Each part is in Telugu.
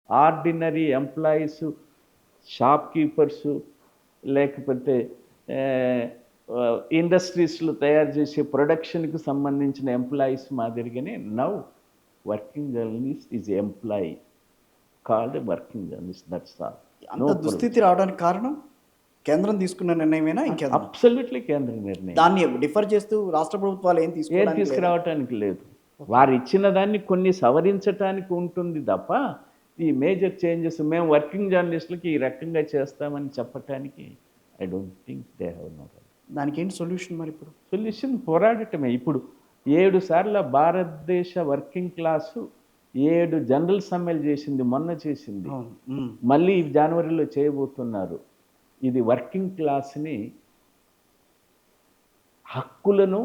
ఆర్డినరీ ఎంప్లాయీస్, షాప్ కీపర్సు, లేకపోతే ఇండస్ట్రీస్లో తయారు చేసే ప్రొడక్షన్కి సంబంధించిన ఎంప్లాయీస్ మాదిరిగానే now working journalist is employee called working journalist, that's all. అంత దుస్థితి రావడానికి కారణం కేంద్రం తీసుకున్న నిర్ణయమేనా ఇంకేదైనా? అబ్సల్యూట్లీ కేంద్ర నిర్ణయం. దాన్ని డిఫర్ చేస్తూ రాష్ట్ర ప్రభుత్వాలు ఏం తీసుకురావటానికి లేదు. వారు ఇచ్చిన దాన్ని కొన్ని సవరించటానికి ఉంటుంది తప్ప ఈ మేజర్ చేంజెస్ మేము వర్కింగ్ జర్నలిస్టులకి ఈ రకంగా చేస్తామని చెప్పటానికి I don't think they have no right. దానికి ఏంటి సొల్యూషన్ మరి? ఇప్పుడు సొల్యూషన్ పోరాడటమే. ఇప్పుడు 7 సార్లు భారతదేశ వర్కింగ్ క్లాసు 7 జనరల్ సమ్మెలు చేసింది, మొన్న చేసింది, మళ్ళీ జనవరిలో చేయబోతున్నారు. ఇది వర్కింగ్ క్లాస్ని హక్కులను,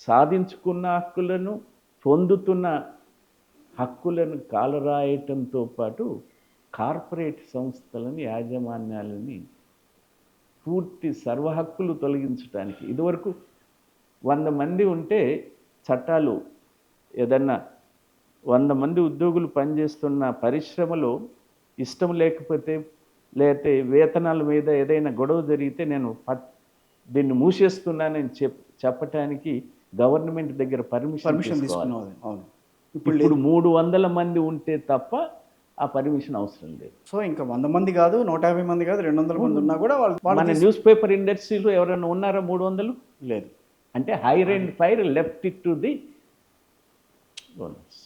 సాధించుకున్న హక్కులను, పొందుతున్న హక్కులను కాలరాయటంతో పాటు కార్పొరేట్ సంస్థలని, యాజమాన్యాలని పూర్తి సర్వ హక్కులు తొలగించడానికి. ఇదివరకు 100 మంది ఉంటే చట్టాలు, ఏదన్నా 100 మంది ఉద్యోగులు పనిచేస్తున్న పరిశ్రమలో ఇష్టం లేకపోతే, లేకపోతే వేతనాల మీద ఏదైనా గొడవ జరిగితే నేను దీన్ని మూసేస్తున్నానని చెప్పటానికి గవర్నమెంట్ దగ్గర పర్మిషన్ తీసుకున్నాను. ఇప్పుడు 300 మంది ఉంటే తప్ప ఆ పర్మిషన్ అవసరం లేదు. సో ఇంకా 100 మంది కాదు, 150 మంది కాదు, 200 మంది ఉన్నా కూడా మన న్యూస్ పేపర్ ఇండస్ట్రీలో ఎవరైనా ఉన్నారా 300? లేదు. అంటే hire and fire left it to the owners.